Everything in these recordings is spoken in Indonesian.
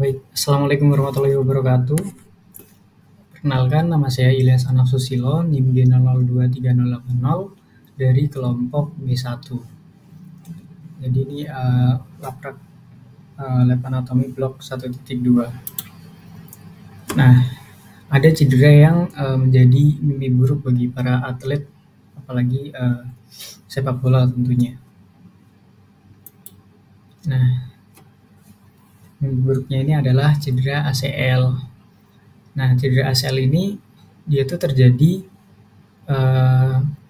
Baik, Assalamualaikum warahmatullahi wabarakatuh. Perkenalkan, nama saya Ilyas Anaf Susilo, NIM G002380 dari kelompok B1. Jadi ini laprak lab anatomi blok 1.2. Nah, ada cedera yang menjadi mimpi buruk bagi para atlet, apalagi sepak bola tentunya. Nah, mimpi buruknya ini adalah cedera ACL. Nah, cedera ACL ini dia tuh terjadi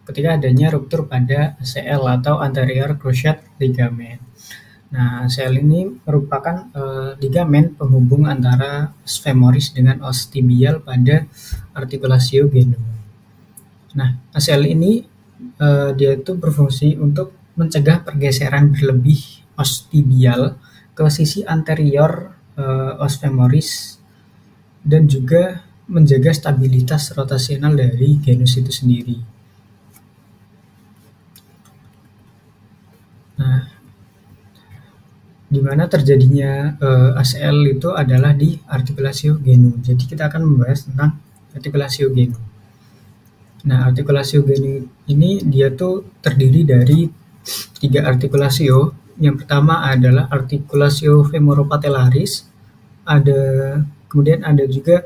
ketika adanya ruptur pada ACL atau anterior cruciate ligament. Nah, ACL ini merupakan ligamen penghubung antara os femoris dengan os tibial pada artikulasio genum. Nah, ACL ini dia itu berfungsi untuk mencegah pergeseran berlebih os tibial ke sisi anterior os femoris dan juga menjaga stabilitas rotasional dari genus itu sendiri. Nah, di mana terjadinya ACL itu adalah di artikulasio genum. Jadi kita akan membahas tentang artikulasio genum. Nah, artikulasio genum ini dia tuh terdiri dari 3 artikulasio. Yang pertama adalah artikulasio femoropatellaris, kemudian ada juga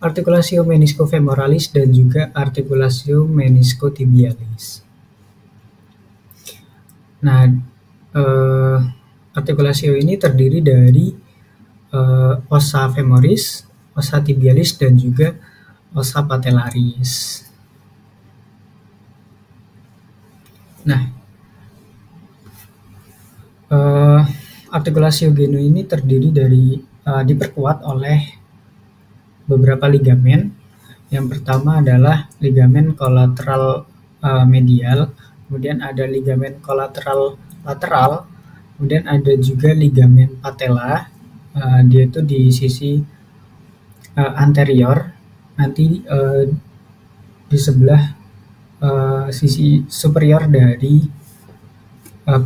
artikulasio meniscofemoralis dan juga artikulasio meniscotibialis. Nah, artikulasio ini terdiri dari ossa femoris, ossa tibialis, dan juga ossa patellaris. Nah, artikulasio genum ini terdiri dari diperkuat oleh beberapa ligamen. Yang pertama adalah ligamen kolateral medial, kemudian ada ligamen kolateral lateral, kemudian ada juga ligamen patella, dia itu di sisi anterior, nanti di sebelah sisi superior dari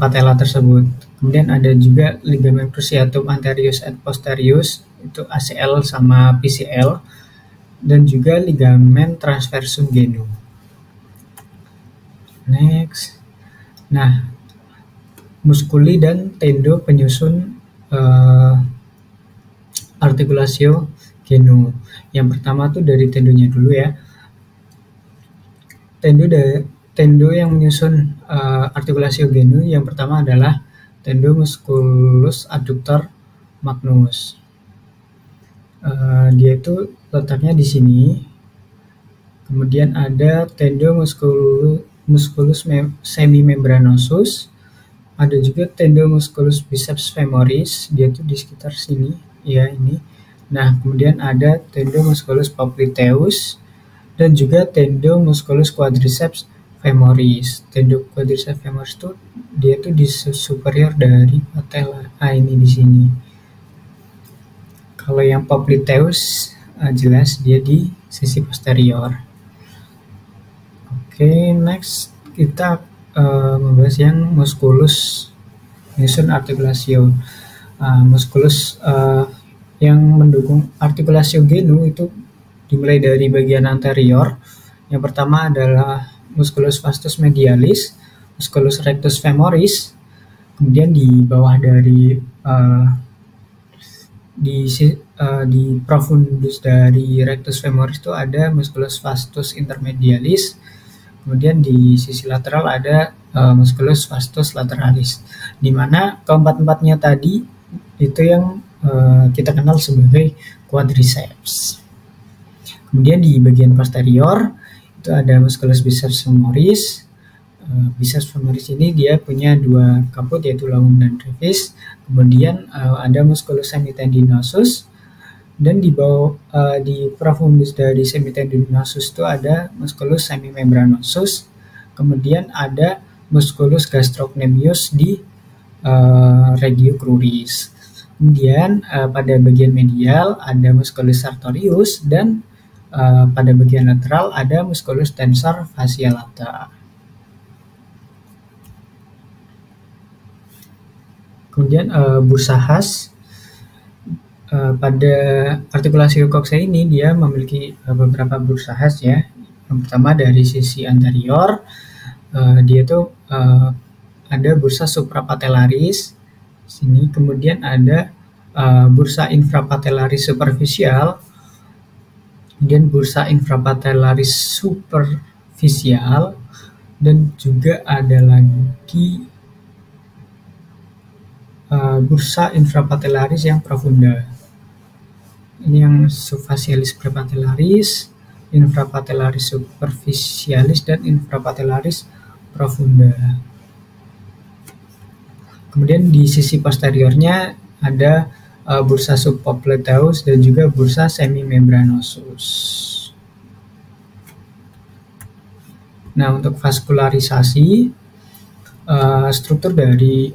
patella tersebut. Kemudian ada juga ligamen cruciatum anterius et posterius, itu ACL sama PCL, dan juga ligamen transversum genum. Next. Nah, muskuli dan tendo penyusun artikulasio genum. Yang pertama tuh dari tendonya dulu ya. Tendo yang menyusun artikulasio genum yang pertama adalah tendo musculus adductor magnus. Dia itu letaknya di sini. Kemudian ada tendo musculus semimembranosus. Ada juga tendo musculus biceps femoris, dia tuh di sekitar sini, ya ini. Nah, kemudian ada tendo musculus popliteus dan juga tendo musculus quadriceps femoris. Tendo quadriceps femoris tuh dia tuh di superior dari patella. Ini di sini. Kalau yang popliteus jelas dia di sisi posterior. Oke, next kita membahas yang musculus menyusun artikulasio. Musculus yang mendukung artikulasio genum itu dimulai dari bagian anterior. Yang pertama adalah musculus vastus medialis, musculus rectus femoris, kemudian di bawah dari di profundus dari rectus femoris itu ada musculus vastus intermedialis. Kemudian di sisi lateral ada musculus vastus lateralis, di mana keempat-empatnya tadi itu yang kita kenal sebagai quadriceps. Kemudian di bagian posterior itu ada musculus biceps femoris. Biceps femoris ini dia punya 2 kaput yaitu lamum dan brevis. Kemudian ada musculus semitendinosus. Dan di bawah di profundus dari semitendinosus itu ada musculus semimembranosus. Kemudian ada musculus gastrocnemius di regio cruris. Kemudian pada bagian medial ada musculus sartorius dan pada bagian lateral ada musculus tensor fascia lata. Kemudian bursa khas pada artikulasi coxa ini dia memiliki beberapa bursa khas ya. Yang pertama dari sisi anterior, dia tuh ada bursa suprapatellaris sini, kemudian ada bursa infrapatellaris superficial, kemudian bursa infrapatellaris superficial, dan juga ada lagi bursa infrapatellaris yang profunda. Ini yang subfacialis prepatellaris, infrapatellaris superficialis, dan infrapatellaris profunda. Kemudian di sisi posteriornya ada bursa subpopliteus dan juga bursa semimembranosus. Nah, untuk vaskularisasi, struktur dari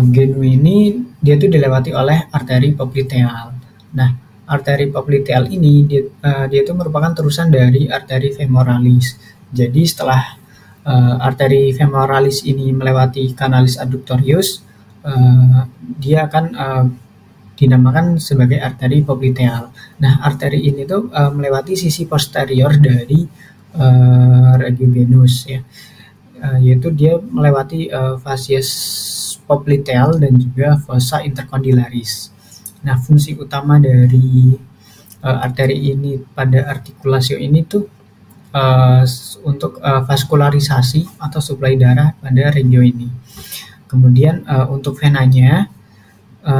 genu ini dia tuh dilewati oleh arteri popliteal. Nah, arteri popliteal ini dia itu merupakan terusan dari arteri femoralis. Jadi setelah arteri femoralis ini melewati canalis adductorius, dia akan dinamakan sebagai arteri popliteal. Nah, arteri ini tuh melewati sisi posterior dari regiogenus ya, yaitu dia melewati facies popliteal dan juga fossa intercondylaris. Nah, fungsi utama dari arteri ini pada artikulasio ini tuh untuk vaskularisasi atau suplai darah pada regio ini. Kemudian untuk venanya,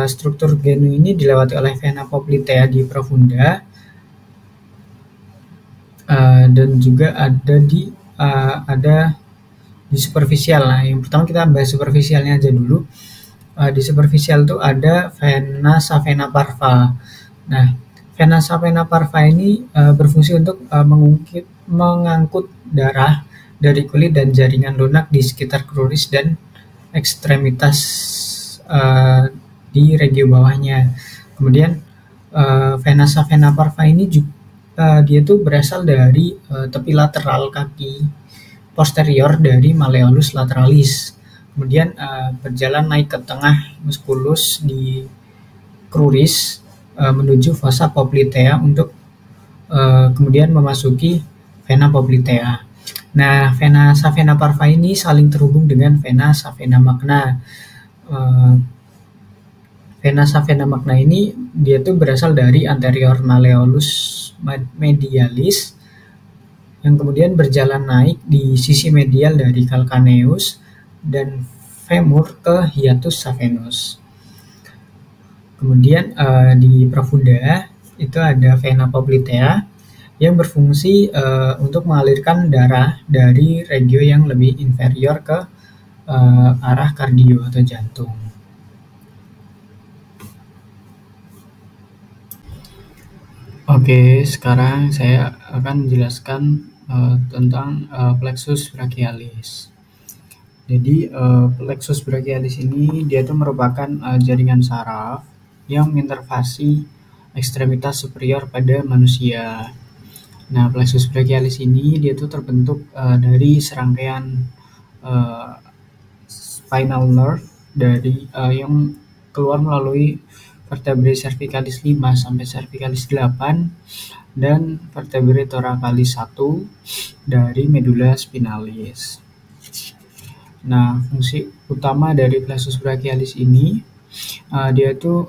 struktur genu ini dilewati oleh vena poplitea di profunda, dan juga ada di superficial. Nah, yang pertama kita bahas superficialnya aja dulu. Di superficial tuh ada vena savena parva. Nah, vena savena parva ini berfungsi untuk mengangkut darah dari kulit dan jaringan lunak di sekitar kruris dan ekstremitas di regio bawahnya. Kemudian vena savena parva ini juga dia tuh berasal dari tepi lateral kaki posterior dari malleolus lateralis, kemudian berjalan naik ke tengah musculus di cruris menuju fossa poplitea untuk kemudian memasuki vena poplitea. Nah, vena savena parva ini saling terhubung dengan vena savena magna. Vena savena magna ini dia tuh berasal dari anterior malleolus medialis yang kemudian berjalan naik di sisi medial dari calcaneus dan femur ke hiatus saphenus. Kemudian di profunda itu ada vena poplitea yang berfungsi untuk mengalirkan darah dari regio yang lebih inferior ke arah kardio atau jantung. Oke, sekarang saya akan menjelaskan tentang plexus brachialis. Jadi plexus brachialis ini dia itu merupakan jaringan saraf yang menginterfasi ekstremitas superior pada manusia. Nah, plexus brachialis ini dia itu terbentuk dari serangkaian spinal nerve dari yang keluar melalui vertebrae cervicalis 5 sampai cervicalis 8 dan vertebrae thoracalis 1 dari medulla spinalis. Nah, fungsi utama dari plexus brachialis ini dia itu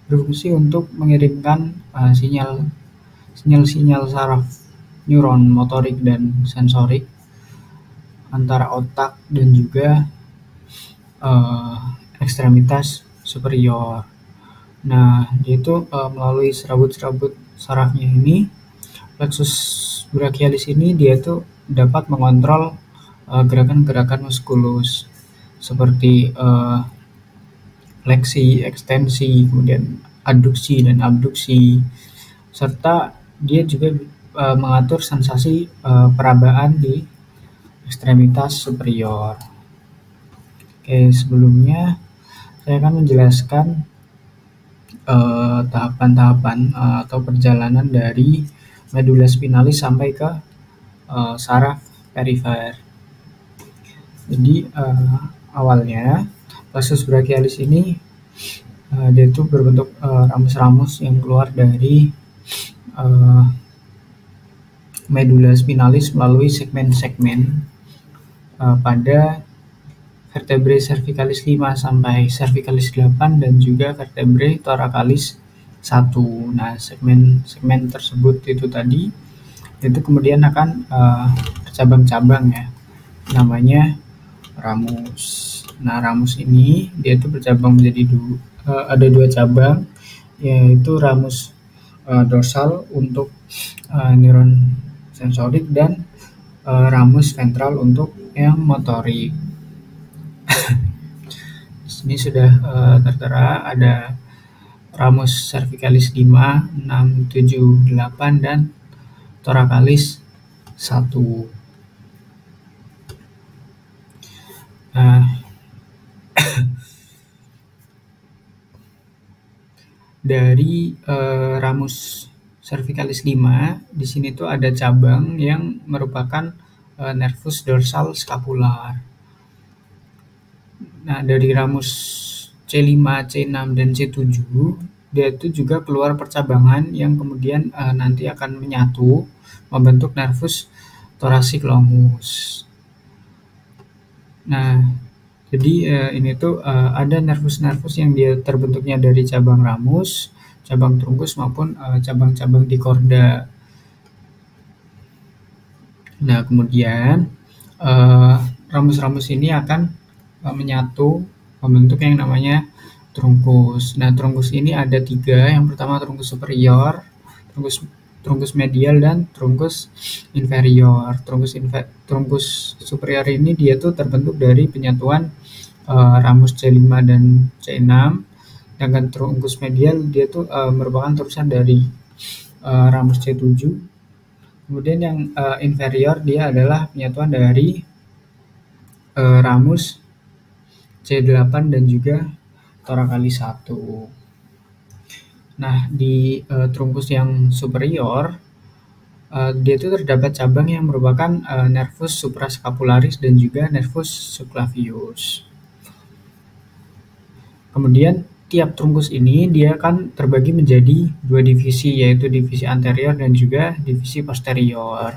berfungsi untuk mengirimkan sinyal-sinyal saraf neuron motorik dan sensorik antara otak dan juga ekstremitas superior. Nah, dia itu melalui serabut-serabut sarafnya ini, plexus brachialis ini dia itu dapat mengontrol gerakan-gerakan muskulus seperti fleksi, ekstensi, kemudian adduksi dan abduksi, serta dia juga mengatur sensasi perabaan di ekstremitas superior. Oke, sebelumnya saya akan menjelaskan tahapan-tahapan atau perjalanan dari medulla spinalis sampai ke saraf perifer. Jadi awalnya plexus brachialis ini Dia itu berbentuk ramus-ramus yang keluar dari medula spinalis melalui segmen-segmen pada vertebrae cervicalis 5 sampai cervicalis 8 dan juga vertebrae thoracalis 1. Nah, segmen tersebut itu tadi itu kemudian akan bercabang-cabang ya, namanya ramus. Nah, ramus ini dia itu bercabang menjadi ada 2 cabang, yaitu ramus dorsal untuk neuron sensorik dan ramus ventral untuk yang motorik. Di sini sudah tertera ada ramus cervicalis 5, 6, 7, 8 dan thoracalis 1. Nah, dari ramus cervicalis 5 di sini tuh ada cabang yang merupakan nervus dorsal scapular. Nah, dari ramus C5, C6 dan C7 dia itu juga keluar percabangan yang kemudian nanti akan menyatu membentuk nervus thoracic longus. Nah, jadi ini tuh ada nervus-nervus yang dia terbentuknya dari cabang ramus, cabang trunkus maupun cabang-cabang di korda. Nah, kemudian ramus-ramus ini akan menyatu membentuk yang namanya trunkus. Nah, trunkus ini ada 3. Yang pertama trunkus superior, trunkus medial dan trunkus inferior. Trunkus superior ini dia tuh terbentuk dari penyatuan ramus C5 dan C6. Sedangkan trunkus medial dia tuh merupakan terusan dari ramus C7. Kemudian yang inferior dia adalah penyatuan dari ramus C8 dan juga thoracalis 1. Nah, di trunkus yang superior dia itu terdapat cabang yang merupakan nervus suprascapularis dan juga nervus subclavius. Kemudian tiap trunkus ini dia akan terbagi menjadi 2 divisi, yaitu divisi anterior dan juga divisi posterior.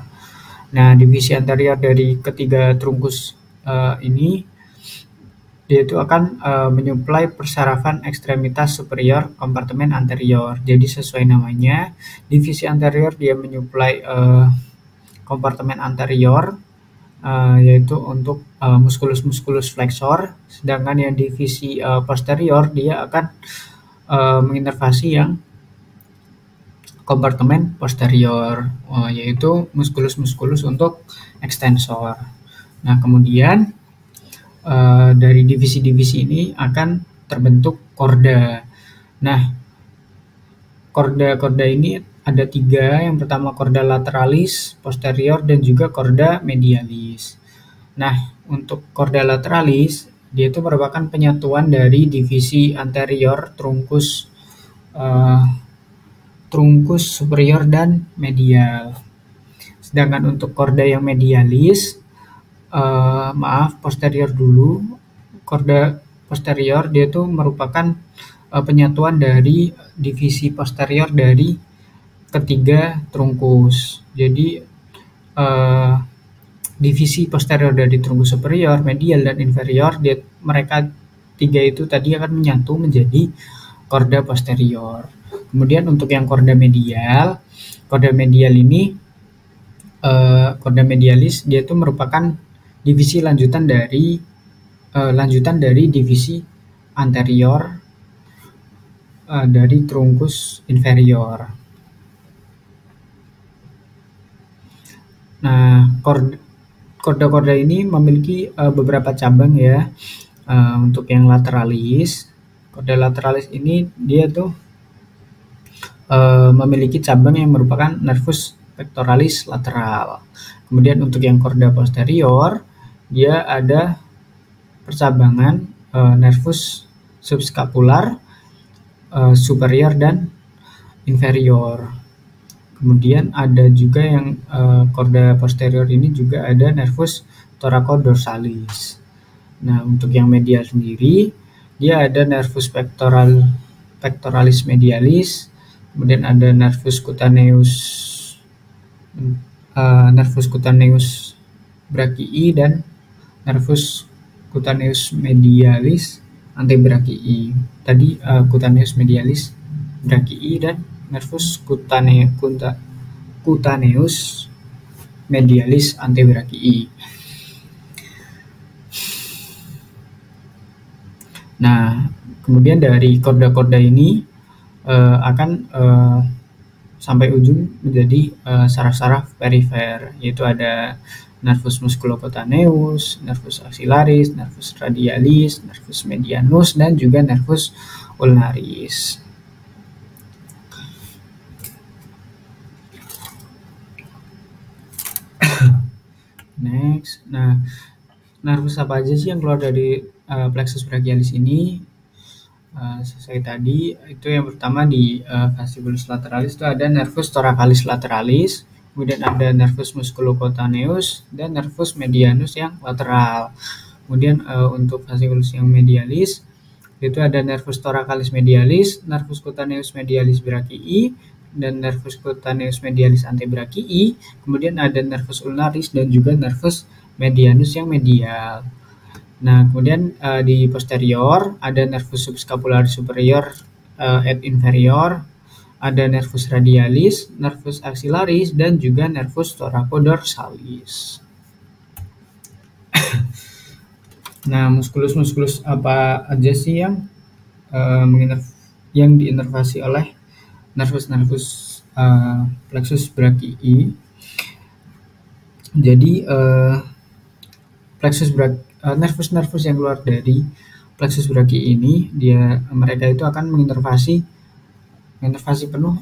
Nah, divisi anterior dari ketiga trunkus ini dia itu akan menyuplai persarafan ekstremitas superior kompartemen anterior. Jadi sesuai namanya, divisi anterior dia menyuplai kompartemen anterior, yaitu untuk muskulus flexor, sedangkan yang divisi posterior dia akan menginervasi yang kompartemen posterior, yaitu muskulus untuk ekstensor. Nah, kemudian dari divisi-divisi ini akan terbentuk korda. Nah, korda ini ada 3. Yang pertama korda lateralis, posterior, dan juga korda medialis. Nah, untuk korda lateralis, dia itu merupakan penyatuan dari divisi anterior, trunkus superior dan medial. Sedangkan untuk korda yang medialis, posterior dulu. Korda posterior dia itu merupakan penyatuan dari divisi posterior dari ketiga trunkus. Jadi divisi posterior dari trunkus superior, medial, dan inferior, mereka 3 itu tadi akan menyatu menjadi korda posterior. Kemudian untuk yang korda medial ini korda medialis dia itu merupakan divisi lanjutan dari divisi anterior dari trunkus inferior. Nah, korda-korda ini memiliki beberapa cabang ya. Untuk yang lateralis, korda lateralis ini dia tuh memiliki cabang yang merupakan nervus pectoralis lateral. Kemudian untuk yang korda posterior, dia ada percabangan nervus subscapular superior dan inferior. Kemudian ada juga yang korda posterior ini juga ada nervus thoraco-dorsalis. Nah, untuk yang medial sendiri, dia ada nervus pectoral pectoralis medialis, kemudian ada nervus cutaneus brachii dan nervus cutaneus medialis antebrakii. Tadi cutaneus medialis brachii dan nervus cutaneus medialis antebrakii. Nah, kemudian dari korda-korda ini akan sampai ujung menjadi saraf-saraf perifer, yaitu ada nervus musculocutaneus, nervus axillaris, nervus radialis, nervus medianus, dan juga nervus ulnaris. Next, nah nervus apa aja sih yang keluar dari plexus brachialis ini? Sesuai tadi, itu yang pertama di vestibulus lateralis itu ada nervus thoracalis lateralis, kemudian ada nervus musculocutaneus dan nervus medianus yang lateral. Kemudian untuk vestibulus yang medialis itu ada nervus thoracalis medialis, nervus cutaneus medialis brachii, dan nervus cutaneus medialis antebrakii, kemudian ada nervus ulnaris dan juga nervus medianus yang medial. Nah, kemudian di posterior ada nervus subscapularis superior et inferior, ada nervus radialis, nervus axillaris, dan juga nervus thoracoldorsalis. Nah, muskulus-muskulus apa aja sih yang diinervasi oleh nervus-nervus plexus brachii? Jadi nervus-nervus yang keluar dari plexus brachii ini, mereka itu akan menginervasi penuh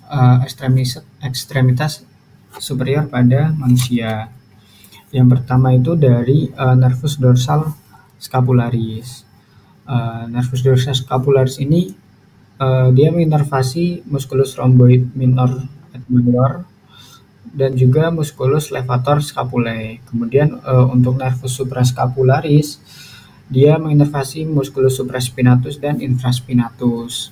ekstremitas superior pada manusia. Yang pertama itu dari nervus dorsal scapularis. Nervus dorsal scapularis ini dia menginervasi musculus rhomboid minor et major dan juga musculus levator scapulae. Kemudian untuk nervus suprascapularis dia menginervasi musculus supraspinatus dan infraspinatus.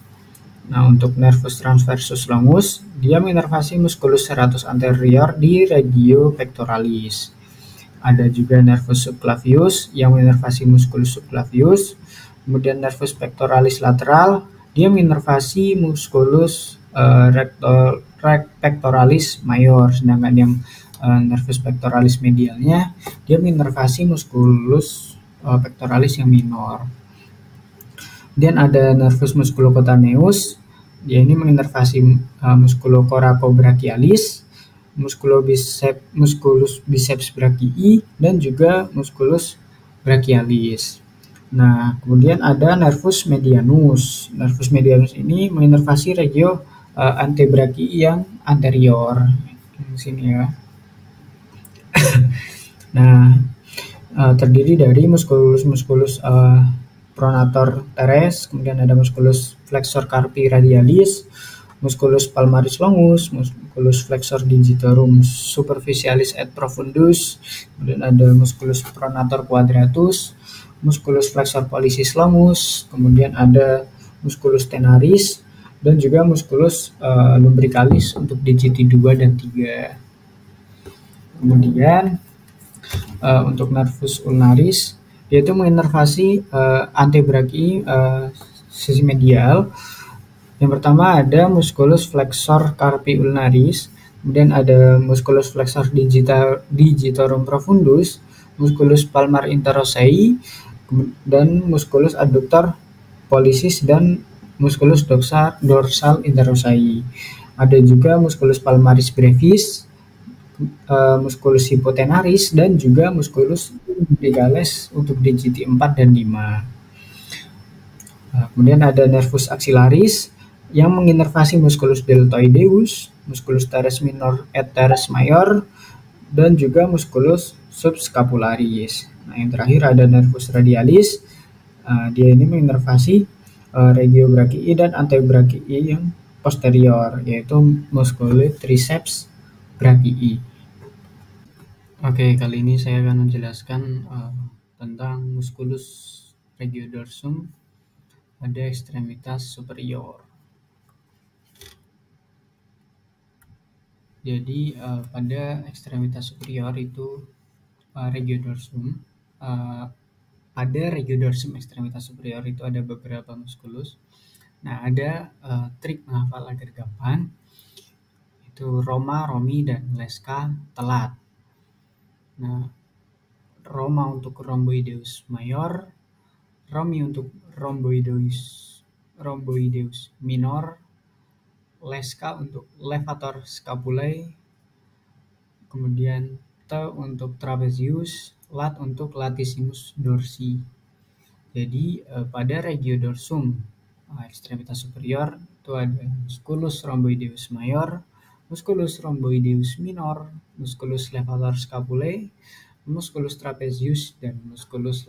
Nah, untuk nervus transversus longus dia menginervasi musculus serratus anterior di regio pectoralis. Ada juga nervus subclavius yang menginervasi musculus subclavius. Kemudian nervus pectoralis lateral dia menginervasi musculus pectoralis mayor, sedangkan yang nervus pectoralis medialnya dia menginervasi musculus pectoralis yang minor. Kemudian ada nervus musculocutaneus, dia ini menginervasi musculocoracobrachialis, musculus biceps brachii, dan juga musculus brachialis. Nah, kemudian ada nervus medianus. Nervus medianus ini menginervasi regio antebrakii yang anterior. Di sini ya. Nah, terdiri dari musculus pronator teres, kemudian ada musculus flexor carpi radialis, musculus palmaris longus, musculus flexor digitorum superficialis et profundus, kemudian ada musculus pronator quadratus, musculus flexor pollicis longus, kemudian ada musculus tenaris, dan juga musculus lumbricalis untuk digiti 2 dan 3. Kemudian untuk nervus ulnaris yaitu menginervasi antebrakii sisi medial. Yang pertama ada musculus flexor carpi ulnaris, kemudian ada musculus flexor digitorum profundus, musculus palmar interosei, dan musculus adductor pollicis dan musculus dorsal interosei. Ada juga musculus palmaris brevis, musculus hypotenaris, dan juga musculus lumbricalis untuk digiti 4 dan 5. Kemudian ada nervus axillaris yang menginervasi musculus deltoideus, musculus teres minor et teres mayor, dan juga musculus subscapularis. Nah, yang terakhir ada nervus radialis, dia ini menginervasi regio brachii dan antebrakii yang posterior, yaitu musculus triceps brachii. Oke, kali ini saya akan menjelaskan tentang musculus regiodorsum pada ekstremitas superior. Jadi pada ekstremitas superior itu regiodorsum. Pada regiodorsum ekstremitas superior itu ada beberapa muskulus. Nah, ada trik menghafal agar gampang. Itu Roma, Romi, dan Leska telat. Nah, Roma untuk rhomboideus mayor, Romi untuk rhomboideus minor, Leska untuk levator scapulae, kemudian T untuk trapezius, lat untuk latissimus dorsi. Jadi pada regiodorsum ekstremitas superior itu ada musculus rhomboideus mayor, musculus rhomboideus minor, musculus levator scapulae, musculus trapezius, dan musculus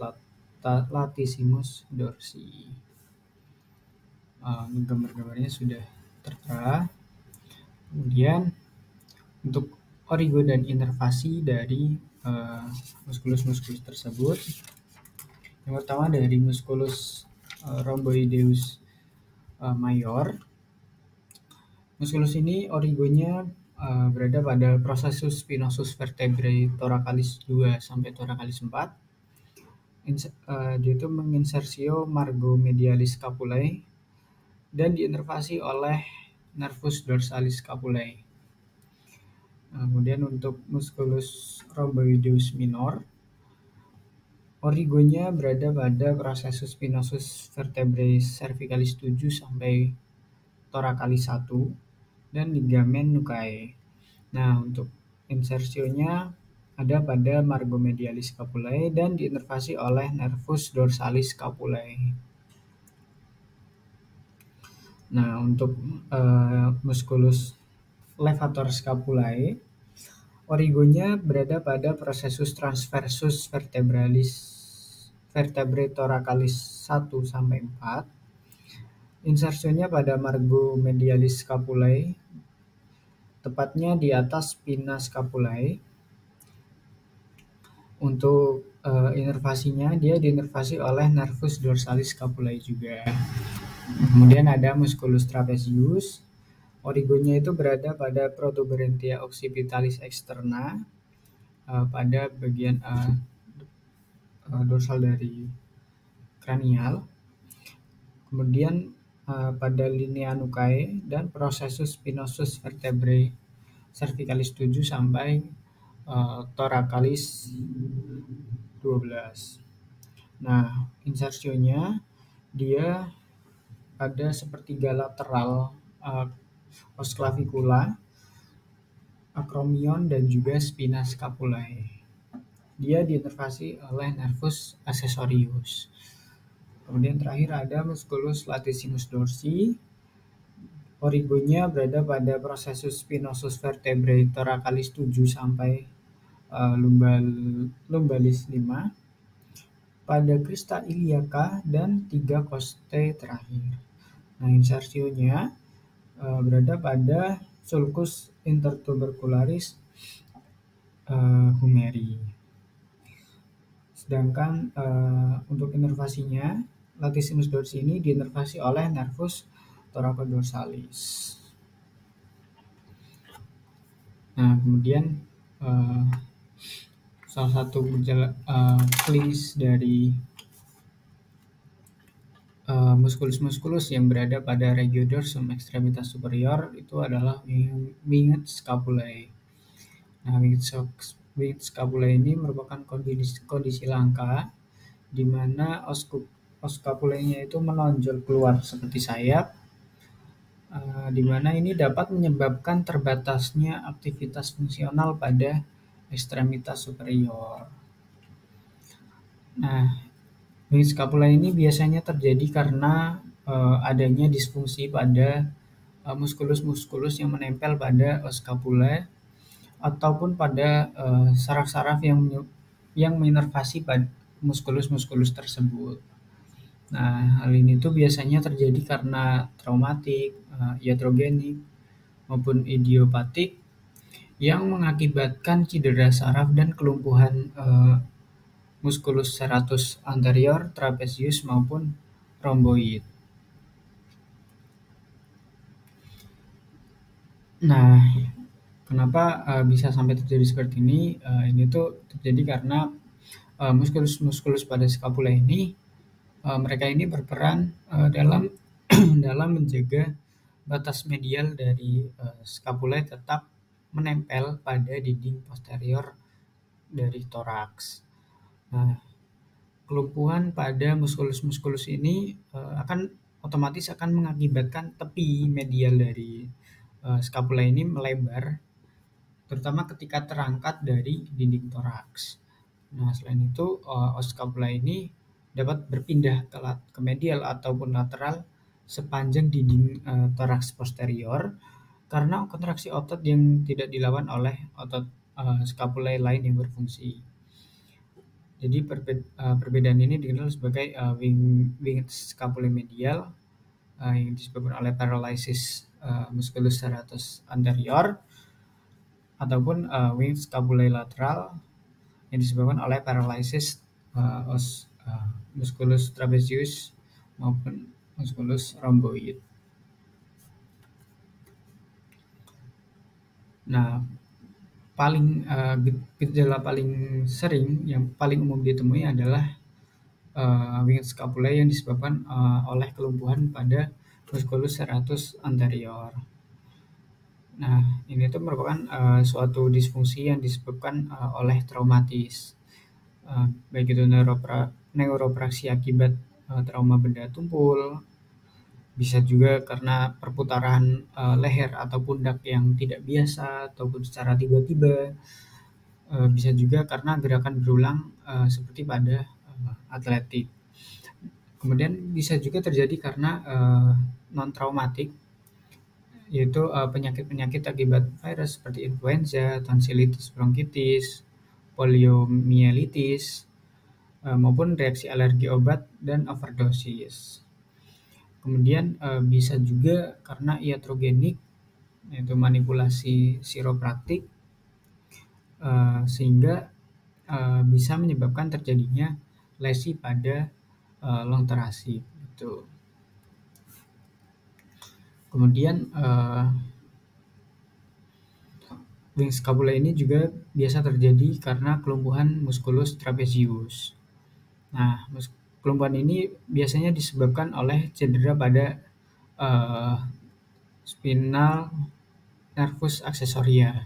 latissimus dorsi. Gambar-gambarnya sudah tertera. Kemudian untuk origo dan inervasi dari muskulus-muskulus tersebut, yang pertama dari musculus rhomboideus mayor. Muskulus ini origonya berada pada processus spinosus vertebrae thoracalis 2 sampai thoracalis 4. Dia itu menginsersio margo medialis scapulae dan diinervasi oleh nervus dorsalis scapulae. Kemudian untuk musculus rhomboideus minor, origonya berada pada processus spinosus vertebrae cervicalis 7 sampai thoracalis 1 dan ligamen nucae. Nah, untuk insersionya ada pada margo medialis scapulae dan diinervasi oleh nervus dorsalis scapulae. Nah, untuk musculus levator scapulae, origonya berada pada processus transversus vertebrae thoracalis 1 sampai 4. Insersionya pada margo medialis scapulae, tepatnya di atas spina scapulae. Untuk inervasinya, dia diinervasi oleh nervus dorsalis scapulae juga. Kemudian ada musculus trapezius, origonya itu berada pada protuberantia occipitalis externa, pada bagian dorsal dari kranial. Kemudian pada linea nucae dan processus spinosus vertebrae cervicalis 7 sampai thoracalis 12. Nah, insersionya dia ada sepertiga lateral os clavicula, acromion, dan juga spina scapulae. Dia diinervasi oleh nervus accessorius. Kemudian terakhir ada musculus latissimus dorsi. Origonya berada pada processus spinosus vertebrae thoracalis 7 sampai lumbalis 5, pada crista iliaca dan 3 costae terakhir. Nah, insersionya berada pada sulcus intertubercularis humeri. Sedangkan untuk inervasinya, latissimus dorsi ini diinervasi oleh nervus thoracoldorsalis. Nah, kemudian salah satu klinis dari muskulus-muskulus yang berada pada regiodorsum ekstremitas superior itu adalah winged scapulae. Nah, winged scapulae ini merupakan kondisi langka di mana os scapulae-nya itu menonjol keluar seperti sayap, di mana ini dapat menyebabkan terbatasnya aktivitas fungsional pada ekstremitas superior. Nah, winged scapulae ini biasanya terjadi karena adanya disfungsi pada muskulus-muskulus yang menempel pada os scapulae ataupun pada saraf-saraf yang menginervasi pada muskulus-muskulus tersebut. Nah, hal ini tuh biasanya terjadi karena traumatik, iatrogenik, maupun idiopatik yang mengakibatkan cedera saraf dan kelumpuhan musculus serratus anterior, trapezius, maupun rhomboid. Nah, Kenapa bisa sampai terjadi seperti ini? Ini tuh terjadi karena muskulus-muskulus pada skapula ini, mereka ini berperan dalam dalam menjaga batas medial dari skapula tetap menempel pada dinding posterior dari toraks. Nah, kelumpuhan pada muskulus-muskulus ini otomatis akan mengakibatkan tepi medial dari skapula ini melebar, terutama ketika terangkat dari dinding toraks. Nah, selain itu, os skapula ini dapat berpindah ke medial ataupun lateral sepanjang dinding toraks posterior karena kontraksi otot yang tidak dilawan oleh otot skapula lain yang berfungsi. Jadi perbedaan ini dikenal sebagai winged scapulomedial yang disebabkan oleh paralysis musculus serratus anterior, ataupun winged scapulolateral yang disebabkan oleh paralysis musculus trapezius maupun musculus rhomboid. Nah, gejala paling sering yang paling umum ditemui adalah winged scapula yang disebabkan oleh kelumpuhan pada musculus serratus anterior. Nah, ini tuh merupakan suatu disfungsi yang disebabkan oleh traumatis, baik itu neuropraksi akibat trauma benda tumpul, bisa juga karena perputaran leher atau pundak yang tidak biasa ataupun secara tiba-tiba, bisa juga karena gerakan berulang seperti pada atletik. Kemudian bisa juga terjadi karena non-traumatik, yaitu penyakit-penyakit akibat virus seperti influenza, tonsilitis, bronkitis, poliomielitis, maupun reaksi alergi obat dan overdosis. Kemudian bisa juga karena iatrogenik, yaitu manipulasi siropraktik, sehingga bisa menyebabkan terjadinya lesi pada long thoracic gitu. Kemudian winged scapula ini juga biasa terjadi karena kelumpuhan musculus trapezius. Nah, kelumpuhan ini biasanya disebabkan oleh cedera pada spinal nervus accessoria.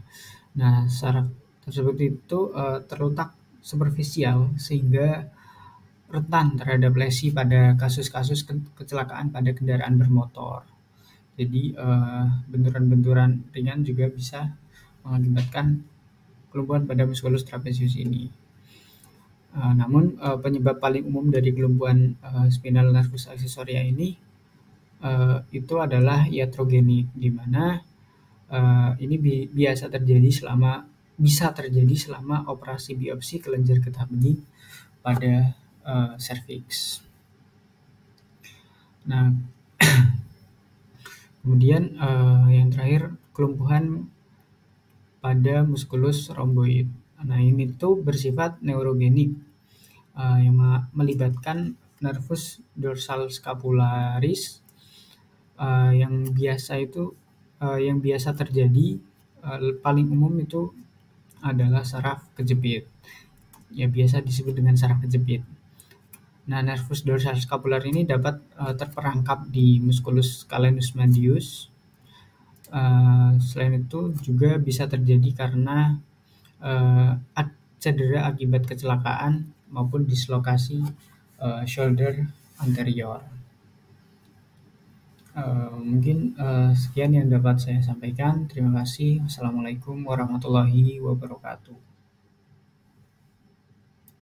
Nah, saraf tersebut itu terletak superficial sehingga rentan terhadap lesi pada kasus-kasus kecelakaan pada kendaraan bermotor. Jadi benturan-benturan ringan juga bisa mengakibatkan kelumpuhan pada musculus trapezius ini. Namun penyebab paling umum dari kelumpuhan spinal nervus accessoria ini itu adalah iatrogenik, di mana ini bisa terjadi selama operasi biopsi kelenjar getah bening pada serviks. Nah, kemudian yang terakhir, kelumpuhan pada musculus rhomboid. Nah, ini tuh bersifat neurogenik yang melibatkan nervus dorsal scapularis yang biasa terjadi paling umum itu adalah saraf kejepit. Ya, biasa disebut dengan saraf kejepit. Nah, nervus dorsal scapular ini dapat terperangkap di musculus calenus medius. Selain itu juga bisa terjadi karena cedera akibat kecelakaan maupun dislokasi shoulder anterior. Mungkin sekian yang dapat saya sampaikan. Terima kasih. Wassalamualaikum warahmatullahi wabarakatuh.